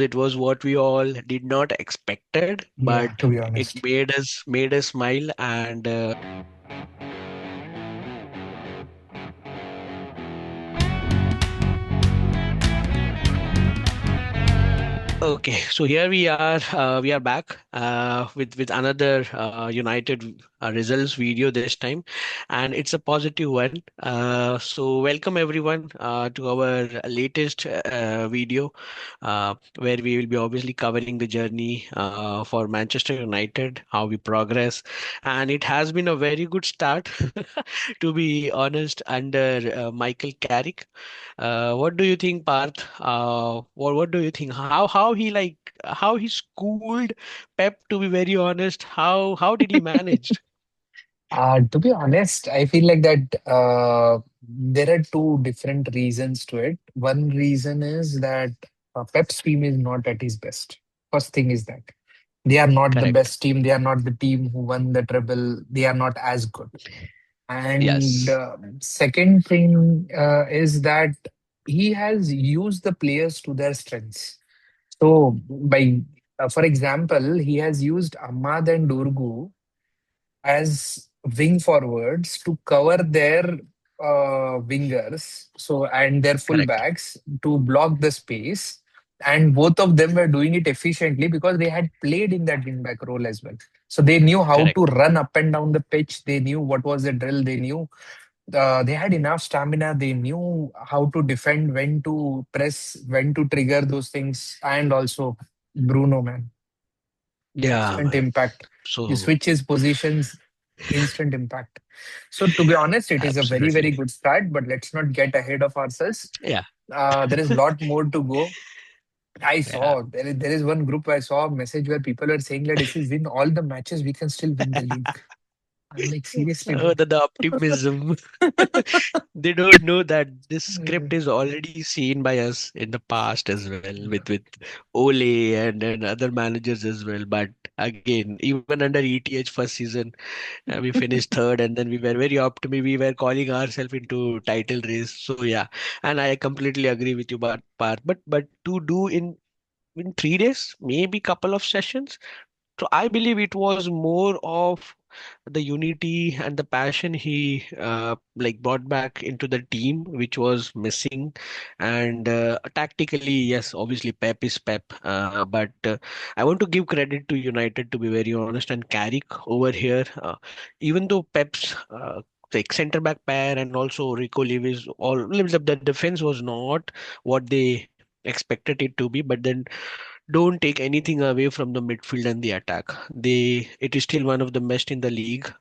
it was what we all did not expected, Yeah, but to be it honest. made us smile. And okay, so here we are. We are back with another United results video this time, and it's a positive one. So welcome everyone to our latest video, where we will be obviously covering the journey for Manchester United, how we progress, and it has been a very good start, to be honest, under Michael Carrick. What do you think, Parth? What do you think? How he schooled Pep? To be very honest, how did he manage? To be honest, I feel like that there are two different reasons to it. One reason is that Pep's team is not at his best. First thing is that they are not the Correct. best team. They are not the team who won the treble. They are not as good. And Yes. second thing is that he has used the players to their strengths. So, for example, he has used Ahmad and Dorgu as wing forwards to cover their wingers, so and their Correct. fullbacks to block the space. And both of them were doing it efficiently because they had played in that wing back role as well. So they knew how to Correct. run up and down the pitch. They knew what was the drill. They knew they had enough stamina. They knew how to defend, when to press, when to trigger those things. And also, Bruno, man, Yeah, instant man. impact. You So switch his positions, instant impact. So, to be honest, it is a very, very absolutely. good start, but let's not get ahead of ourselves. Yeah. There is a lot more to go. I Yeah. saw there is one group I saw a message where people are saying that if we win all the matches, we can still win the league. I'm like, seriously, bro. The optimism. They don't know that this Mm. script is already seen by us in the past as well, with Ole and other managers as well. But again, even under ETH first season, we finished third, and then we were very optimistic. We were calling ourselves into title race. So yeah, and I completely agree with you. But to do in 3 days, maybe couple of sessions. So I believe it was more of the unity and the passion he like brought back into the team, which was missing. And tactically, yes, obviously Pep is Pep, but I want to give credit to United, to be very honest, and Carrick over here. Even though Pep's like center back pair and also Rico Lewis, all the defense was not what they expected it to be, but then don't take anything away from the midfield and the attack. It is still one of the best in the league.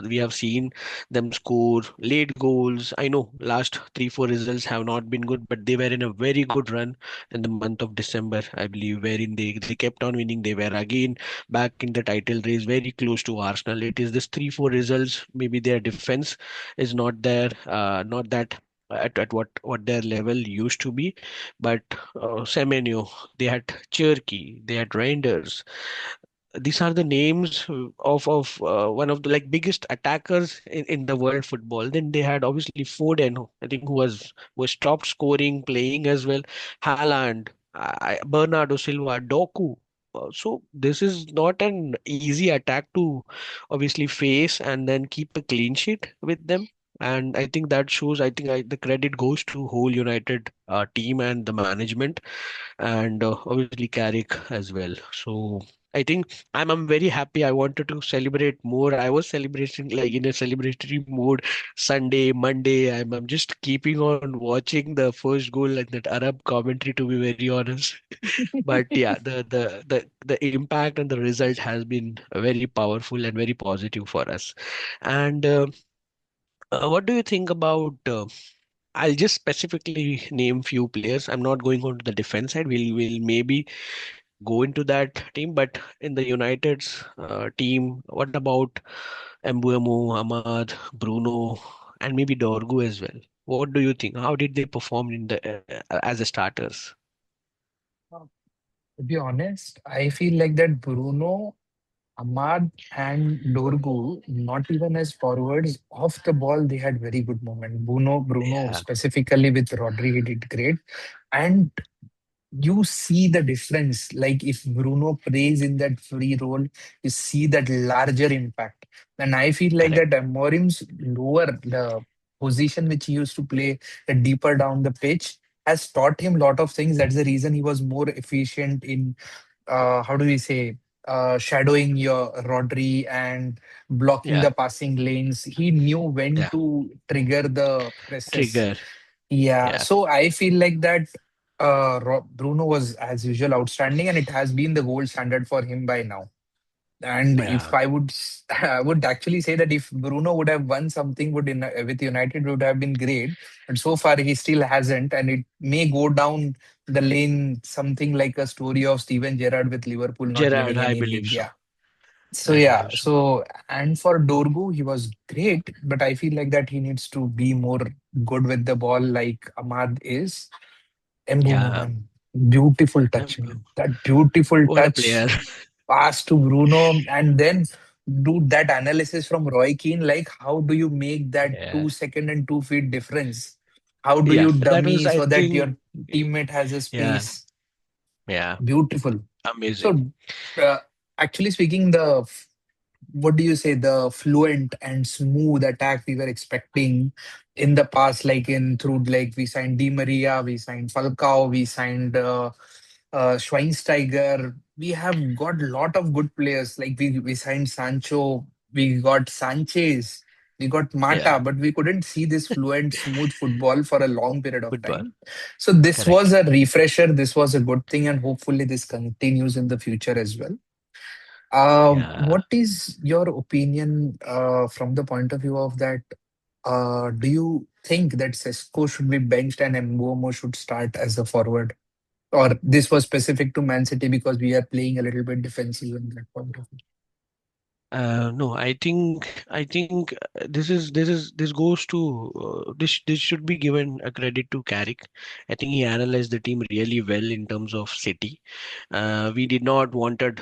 We have seen them score late goals. I know last 3-4 results have not been good, but they were in a very good run in the month of December, I believe, wherein they kept on winning. They were again back in the title race, very close to Arsenal. It is this 3-4 results. Maybe their defense is not there, not that at what their level used to be, but Semenyo, they had Cherky, they had Reinders. These are the names of one of the like biggest attackers in the world football. Then they had obviously Foden, I think, who was stopped scoring, playing as well. Haaland, Bernardo Silva, Doku. So this is not an easy attack to obviously face and then keep a clean sheet with them. And I think that shows. I think the credit goes to whole United team and the management, and obviously Carrick as well. So I think I'm very happy. I wanted to celebrate more. I was celebrating like in a celebratory mode Sunday, Monday. I'm just keeping on watching the first goal and that Arab commentary, to be very honest. But yeah, the impact and the result has been very powerful and very positive for us. And what do you think about? I'll just specifically name few players. I'm not going on to the defense side. We'll maybe go into that team, but in the United's team, what about Mbeumo, Ahmad, Bruno, and maybe Dorgu as well? What do you think? How did they perform in the as a starters? To be honest, I feel like that Bruno, Ahmad, and Dorgu, not even as forwards, off the ball, they had very good moment. Bruno Yeah, specifically with Rodri, he did great. And you see the difference. Like if Bruno plays in that free role, you see that larger impact. And I feel like Correct. that Amorim's lower the position which he used to play, the deeper down the pitch, has taught him a lot of things. That's the reason he was more efficient in how do we say, shadowing your Rodri and blocking Yeah. the passing lanes. He knew when Yeah. to trigger the presses. Trigger. Yeah, Yeah. so I feel like that Bruno was, as usual, outstanding, and it has been the gold standard for him by now. And if Yeah. I would, I would actually say that if Bruno would have won something would in, with United would have been great. But so far he still hasn't, and it may go down the lane something like a story of Steven Gerrard with Liverpool not Gerard, winning I any believe league. so. Yeah. So I yeah, believe so. so and for Dorgu, he was great, but I feel like that he needs to be more good with the ball like Ahmad is. Mbeumo, Yeah. man. Beautiful touch, Um, man. That beautiful What a touch, player. pass to Bruno, and then do that analysis from Roy Keane. Like, how do you make that Yeah. 2 second and 2 feet difference? How do Yeah. you That was, dummy I so that think, your teammate has a yeah. space? Yeah. Beautiful. Amazing. So, uh, actually speaking, the what do you say, the fluent and smooth attack we were expecting in the past, like in through like we signed Di Maria, we signed Falcao, we signed Schweinsteiger. We have got a lot of good players. Like we signed Sancho, we got Sanchez, we got Yeah. Mata, but we couldn't see this fluent, smooth football for a long period of Football. time. So this was Correct. a refresher. This was a good thing, and hopefully this continues in the future as well. Yeah. What is your opinion from the point of view of that? Do you think that Sesko should be benched and Mbeumo should start as a forward? Or this was specific to Man City because we are playing a little bit defensive in that point of view? No, I think this goes to this should be given a credit to Carrick. I think he analyzed the team really well in terms of City. We did not wanted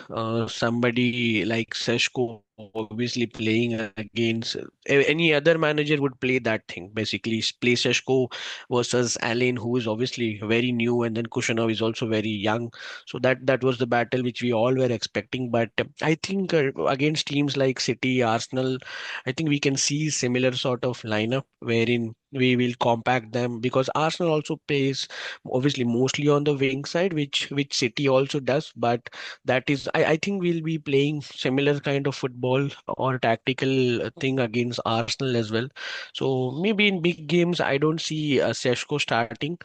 somebody like Seshko obviously playing against any other manager would play that thing. Basically, play Seshko versus Alain, who is obviously very new, and then Kushanov is also very young. So that was the battle which we all were expecting. But I think against teams like City, Arsenal, I think we can see similar sort of lineup wherein we will compact them because Arsenal also plays obviously mostly on the wing side, which City also does. But that is, I think we'll be playing similar kind of football or tactical thing against Arsenal as well. So maybe in big games, I don't see Seshko starting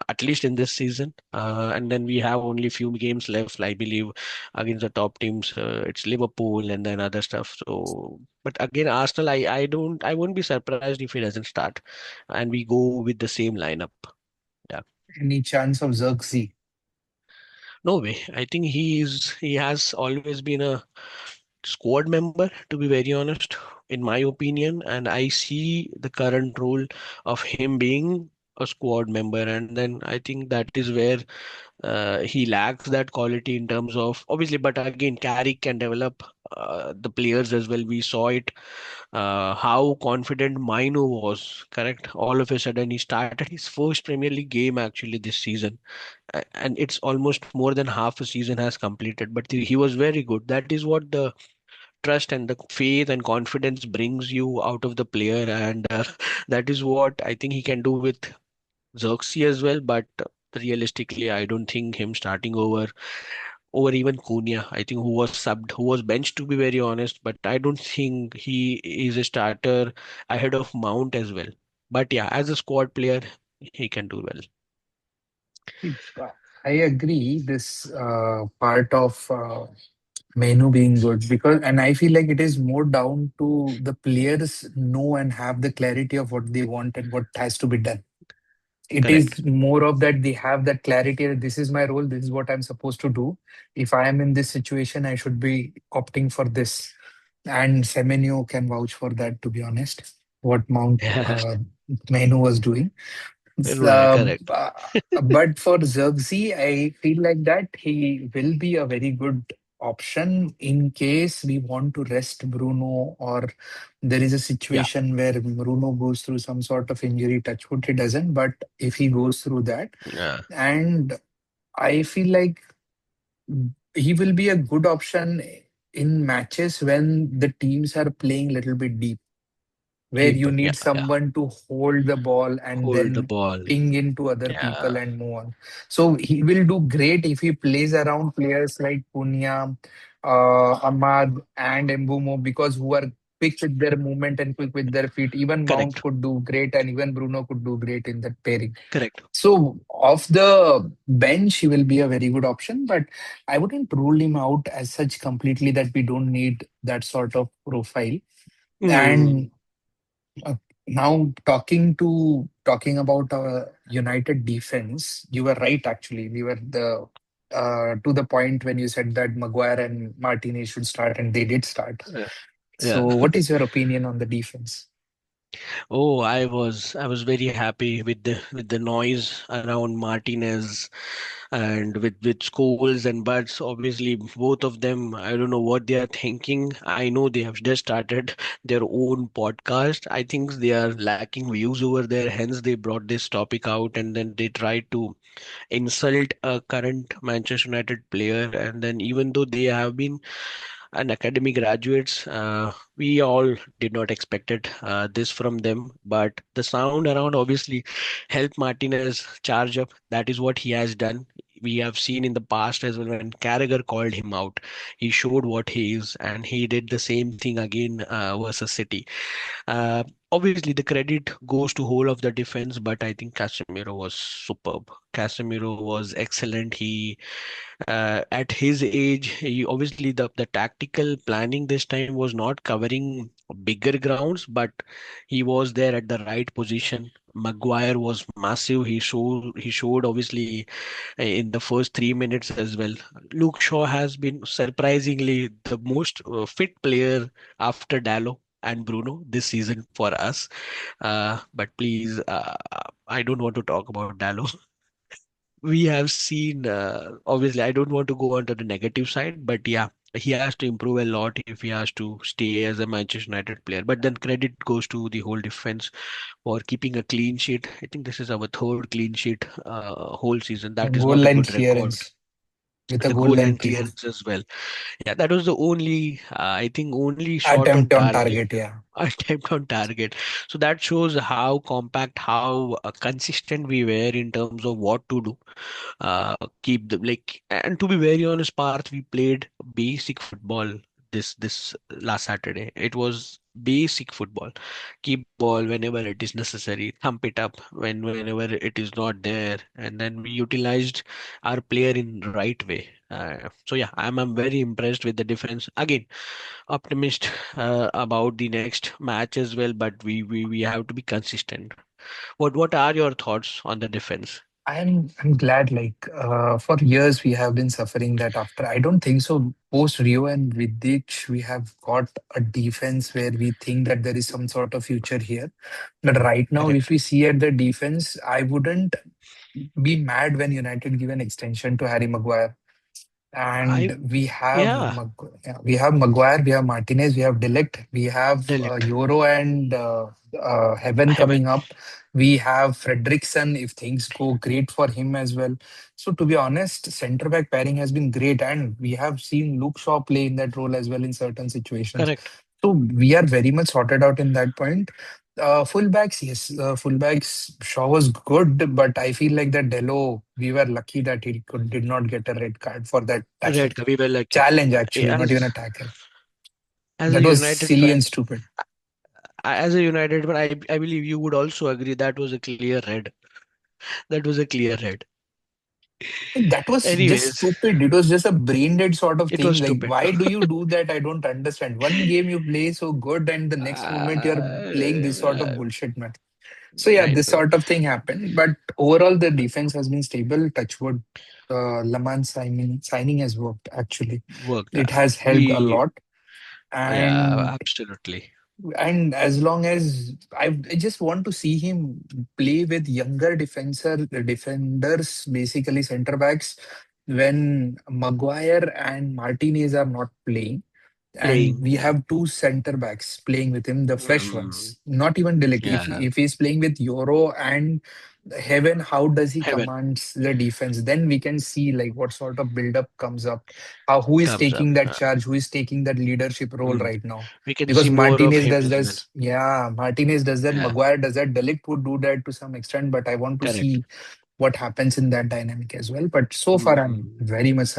at least in this season. And then we have only few games left, I believe, against the top teams. It's Liverpool and then other stuff. So, but again, Arsenal, I won't be surprised if he doesn't start, and we go with the same lineup. Yeah. Any chance of Xerxes? No way. I think he has always been a squad member, to be very honest, in my opinion, and I see the current role of him being a squad member, and then I think that is where he lacks that quality in terms of obviously, but again, Carrick can develop the players as well. We saw it how confident Maino was, correct? All of a sudden, he started his first Premier League game actually this season, and it's almost more than half a season has completed, but he was very good. That is what the trust and the faith and confidence brings you out of the player, and that is what I think he can do with Xerxes as well. But realistically, I don't think him starting over even Cunha. I think who was subbed, who was benched to be very honest, but I don't think he is a starter ahead of Mount as well. But yeah, as a squad player, he can do well. I agree. This part of menu being good because, and I feel like it is more down to the players know and have the clarity of what they want and what has to be done. It Correct. is more of that they have that clarity that this is my role, this is what I'm supposed to do. If I am in this situation, I should be opting for this. And Semenyo can vouch for that, to be honest, what Mount Yeah, Menu was doing. right, correct. Uh, but for Xerxes, I feel like that he will be a very good option in case we want to rest Bruno or there is a Yeah, situation where Bruno goes through some sort of injury. Touch wood, he doesn't. But if he goes through that, yeah, and I feel like he will be a good option in matches when the teams are playing a little bit deep, where Deep, you yeah, need yeah. someone to hold the ball and Hold the then ball. ping into other Yeah, people and move on. So he will do great if he plays around players like Punya, Ahmad, and Mbeumo, because who are quick with their movement and quick with their feet. Even Mount correct, could do great, and even Bruno could do great in that pairing. correct. So off the bench, he will be a very good option, but I wouldn't rule him out as such completely that we don't need that sort of profile. Hmm. And uh, now talking about United defense, you were right. Actually, we were the to the point when you said that Maguire and Martinez should start, and they did start. Yeah. So, Yeah. what is your opinion on the defense? Oh, I was very happy with the noise around Martinez and with Scholes and Butts. Obviously, both of them, I don't know what they are thinking. I know they have just started their own podcast. I think they are lacking views over there, hence they brought this topic out, and then they tried to insult a current Manchester United player. And then even though they have been an academy graduates, we all did not expect it this from them. But the sound around obviously helped Martinez charge up. That is what he has done. We have seen in the past as well when Carragher called him out, he showed what he is, and he did the same thing again versus City. Uh, Obviously, the credit goes to whole of the defense, but I think Casemiro was superb. Casemiro was excellent. He at his age, he obviously the tactical planning this time was not covering bigger grounds, but he was there at the right position. Maguire was massive. He showed obviously in the first 3 minutes as well. Luke Shaw has been surprisingly the most fit player after Dallo and Bruno this season for us. But please, I don't want to talk about Dallo. We have seen, obviously, I don't want to go on to the negative side, but yeah, he has to improve a lot if he has to stay as a Manchester United player. But then credit goes to the whole defense for keeping a clean sheet. I think this is our third clean sheet whole season. That is Goal not a line good record. clearance with a The goal goal line line clearance clearance as well. Yeah, that was the only, I think, only shot on attempt on target target. Yeah. attempt on target. So that shows how compact, how consistent we were in terms of what to do. Keep the like, and to be very honest, Parth, we played basic football this last Saturday. It was basic football. Keep the ball whenever it is necessary, thump it up whenever it is not there, and then we utilized our player in right way. So yeah, I'm very impressed with the defense. Again, optimist about the next match as well, but we have to be consistent. What are your thoughts on the defense? I'm glad. Like for years we have been suffering that after. I don't think so. Post Rio and Vidic, we have got a defense where we think that there is some sort of future here. But right now, if Correct. we see at the defense, I wouldn't be mad when United give an extension to Harry Maguire. I And Yeah, Yeah, we have Maguire, we have Martinez, we have Delict, we have Delict, Euro and Heaven Heaven, coming up. We have Fredrickson if things go great for him as well. So to be honest, centre back pairing has been great, and we have seen Luke Shaw play in that role as well in certain situations. correct. So we are very much sorted out in that point. Fullbacks, yes, fullbacks. Shaw was good, but I feel like that Delo, we were lucky that did not get a red card for that tackle. Red, we were lucky. Challenge, actually, not even a As tackle. as a That was United silly and fan, stupid. as a United fan, I believe you would also agree that was a clear red. That was a clear red. That was just Anyways, stupid. It was just a brain dead sort of it was thing. Like, stupid. why do you do that? I don't understand. One game you play so good, and the next moment you're playing this sort of Uh, bullshit, man. So yeah, I this know. sort of thing happened. But overall, the defense has been stable. Touchwood, Laman signing has worked. Actually, Worked. it has helped a We lot. Yeah, And absolutely. as long as I just want to see him play with younger defenders, basically center backs, when Maguire and Martinez are not playing, and Playing. we Yeah. have two center backs playing with him, the fresh Mm, ones, not even Delict. yeah. If he's playing with Euro and Heaven, how does he Heaven commands the defense? Then we can see like what sort of build-up comes up, how who is comes up. taking that charge, who is taking that leadership role Mm. right now. We can see Because more of Martinez him does as well. this, yeah, Martinez does that, Yeah, Maguire does that, Delict would do that to some extent, but I want to correct. see what happens in that dynamic as well. But so far, I'm Mm. very much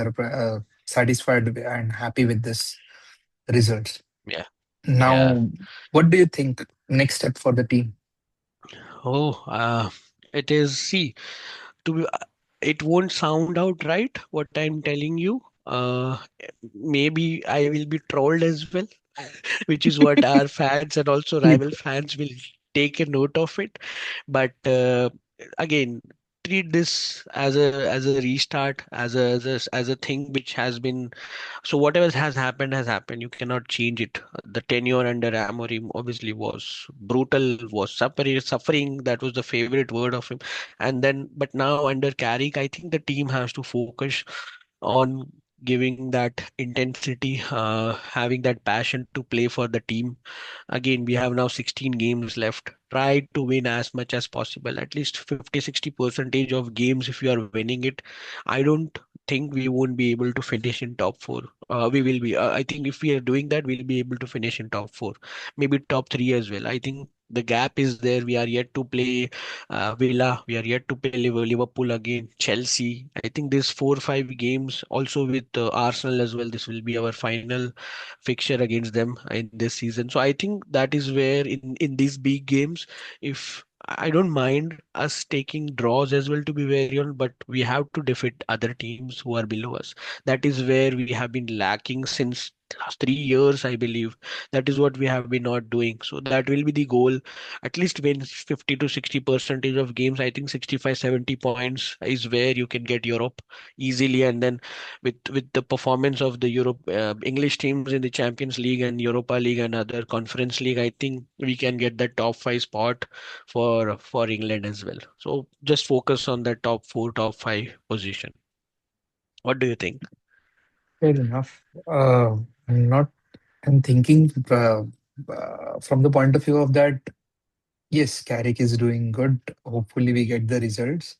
satisfied and happy with this results. Yeah, yeah. Now, what do you think next step for the team? Oh, it is. See, to be, it won't sound out right what I'm telling you. Maybe I will be trolled as well, which is what our fans and also Please. rival fans will take a note of it. But again, treat this as a restart, as a thing which has been. So whatever has happened. You cannot change it. The tenure under Amorim obviously was brutal, was suffering. That was the favorite word of him. And then, but now under Carrick, I think the team has to focus on giving that intensity, having that passion to play for the team. Again, we have now 16 games left. Try to win as much as possible, at least 50-60% of games. If you are winning it, I don't think we won't be able to finish in top four. We will be. I think if we are doing that, we'll be able to finish in top four, maybe top three as well. I think the gap is there. We are yet to play Villa. We are yet to play Liverpool again, Chelsea. I think these 4 or 5 games, also with Arsenal as well. This will be our final fixture against them in this season. So I think that is where in these big games, if I don't mind us taking draws as well, to be very honest, but we have to defeat other teams who are below us. That is where we have been lacking since 3 years, I believe. That is what we have been not doing. So that will be the goal. At least win 50 to 60% of games. I think 65, 70 points is where you can get Europe easily. And then with the performance of the Europe English teams in the Champions League and Europa League and other Conference League, I think we can get the top five spot for England as well. So just focus on the top four, top five position. What do you think? Fair enough. I'm not. I'm thinking from the point of view of that. Yes, Carrick is doing good. Hopefully, we get the results.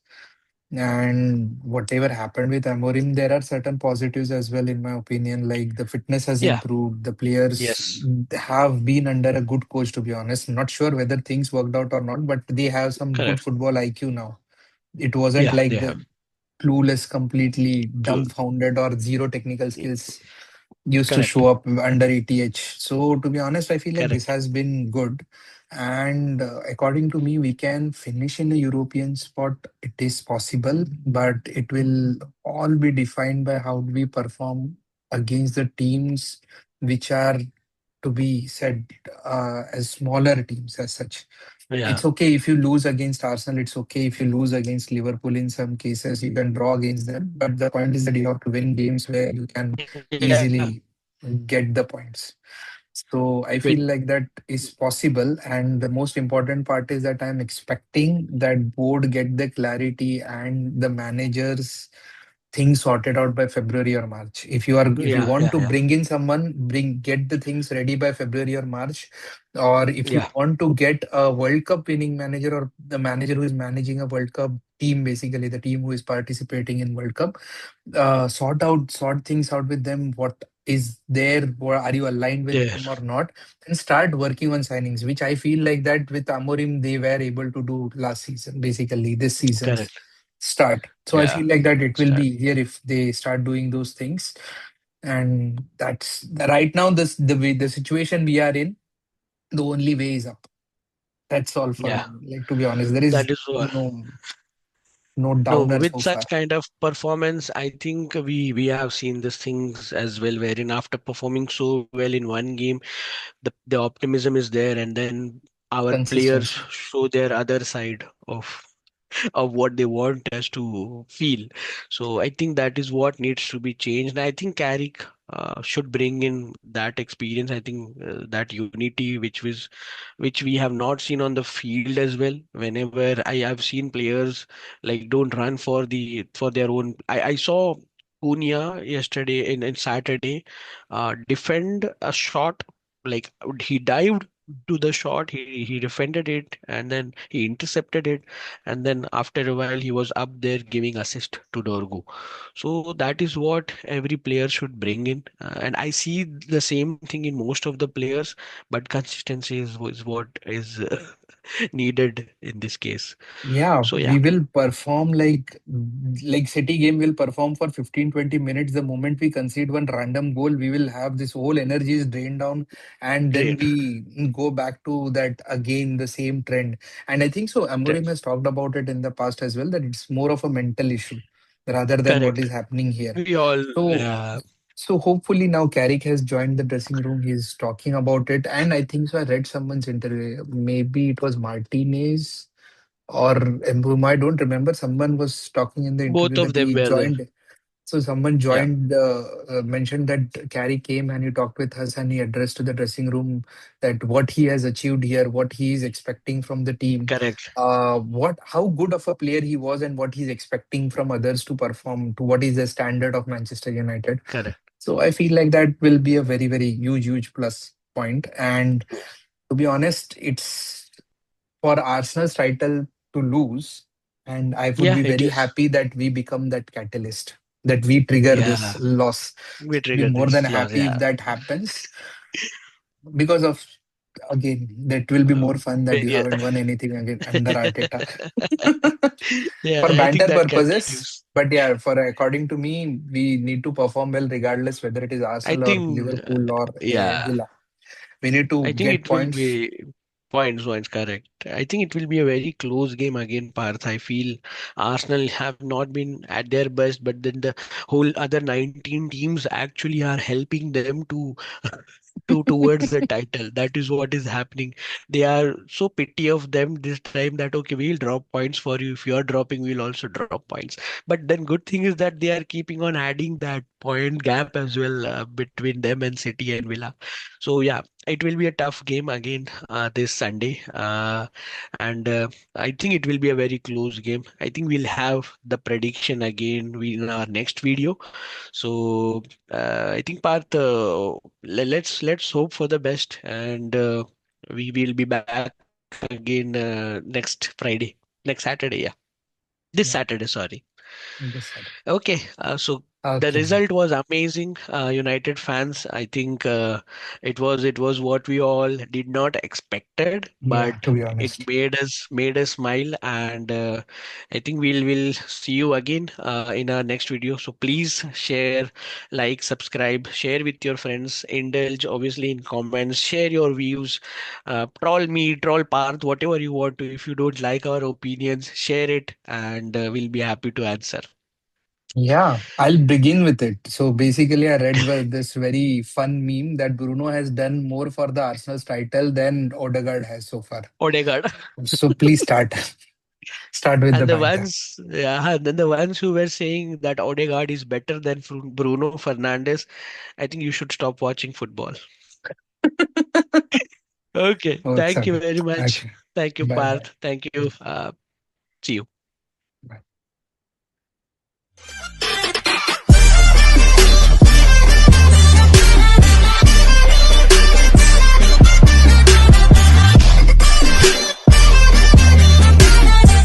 And whatever happened with Amorim, there are certain positives as well, in my opinion. Like the fitness has Yeah. improved. The players Yes. have been under a good coach, to be honest. Not sure whether things worked out or not, but they have some good Correct. football IQ now. It wasn't Yeah, like they have. the clueless, completely Clue. dumbfounded or zero technical skills used to Correct. show up under ETH. So to be honest, I feel like this Correct. has been good. And according to me, we can finish in a European spot. It is possible, but it will all be defined by how we perform against the teams which are to be said as smaller teams as such. Yeah. It's okay if you lose against Arsenal. It's okay if you lose against Liverpool in some cases. You can draw against them. But the point is that you have to win games where you can Yeah. easily get the points. So I Win. feel like that is possible. And the most important part is that I'm expecting that board get the clarity and the managers things sorted out by February or March. If you Yeah. want Yeah. to Yeah. bring in someone, get the things ready by February or March. Or if you Yeah. want to get a World Cup winning manager or the manager who is managing a World Cup team, basically the team who is participating in World Cup, sort things out with them. What is there? Or are you aligned with There. them or not? And start working on signings, which I feel like that with Amorim they were able to do last season, basically this season Correct. start. So I Yeah. feel like that it will be Start. easier if they start doing those things. And that's right now this the way the situation we are in, the only way is up. That's all for Yeah. me. Like to be honest, there is That is what. no No, downer with so such far. kind of performance, I think we have seen these things as well, wherein after performing so well in one game, the optimism is there, and then our players Consistency. show their other side of what they want us to feel. So I think that is what needs to be changed. And I think Carrick should bring in that experience. I think that unity, which we have not seen on the field as well. Whenever I have seen players like don't run for their own. I saw Cunha yesterday in Saturday defend a shot like he dived. to the shot. He defended it and then he intercepted it, and then after a while he was up there giving assist to Dorgu. So that is what every player should bring in, and I see the same thing in most of the players, but consistency is what is needed in this case. Yeah, So yeah, we will perform like City game will perform for 15-20 minutes. The moment we concede one random goal, we will have this whole energy is drained down, and then great, we go back to that again, the same trend. And I think so. Amorim correct, has talked about it in the past as well, that it's more of a mental issue rather than what is correct. happening here. We all, So yeah, so hopefully now Carrick has joined the dressing room. He's talking about it, and I think so. I read someone's interview. Maybe it was Martinez or Mbeumo, I don't remember. Someone was talking in the both interview of that them he were there. joined. So someone Yeah, joined, mentioned that Carey came and he talked with us and he addressed to the dressing room that what he has achieved here, what he is expecting from the team, correct, how good of a player he was, and what he's expecting from others to perform to what is the standard of Manchester United. correct. So I feel like that will be a very, very huge, huge plus point. And to be honest, it's for Arsenal's title to lose, and I would Yeah, be it very is. happy that we become that catalyst, that we trigger this Yeah, loss. we Be trigger more than this loss. happy if Yeah. that happens because of again that will be more fun that you Yeah. haven't won anything again under Arteta Yeah, for I think banter that purposes. continues. But yeah, for according to me, we need to perform well regardless whether it is I Arsenal or think, Liverpool or yeah, Villa. We need to I think get it will points. be points, correct. I think it will be a very close game again, Parth. I feel Arsenal have not been at their best, but then the whole other 19 teams actually are helping them to towards the title. That is what is happening. They are so pity of them this time that okay, we'll drop points for you. If you are dropping, we'll also drop points. But then good thing is that they are keeping on adding that point gap as well between them and City and Villa. So yeah, it will be a tough game again this Sunday, and I think it will be a very close game. I think we'll have the prediction again in our next video. So I think Parth, let's hope for the best, and we will be back again next Friday, next Saturday. Yeah, this Yeah, Saturday. Sorry. this Saturday. Okay, so the Okay. result was amazing. United fans, I think it was what we all did not expected, but Yeah, to be it honest. made us smile, and I think we'll see you again in our next video. So please share, like, subscribe, share with your friends, indulge obviously in comments, share your views, troll me, troll Parth, whatever you want to. If you don't like our opinions, share it, and we'll be happy to answer. Yeah, I'll begin with it. So basically, I read this very fun meme that Bruno has done more for the Arsenal's title than Odegaard has so far. Odegaard. So please start, start with the And the banter. ones, yeah, and then the ones who were saying that Odegaard is better than Bruno Fernandes, I think you should stop watching football. Okay, Oh, it's thank you okay. very much. Okay. Thank you, Bye bye. Parth. Thank you. See you.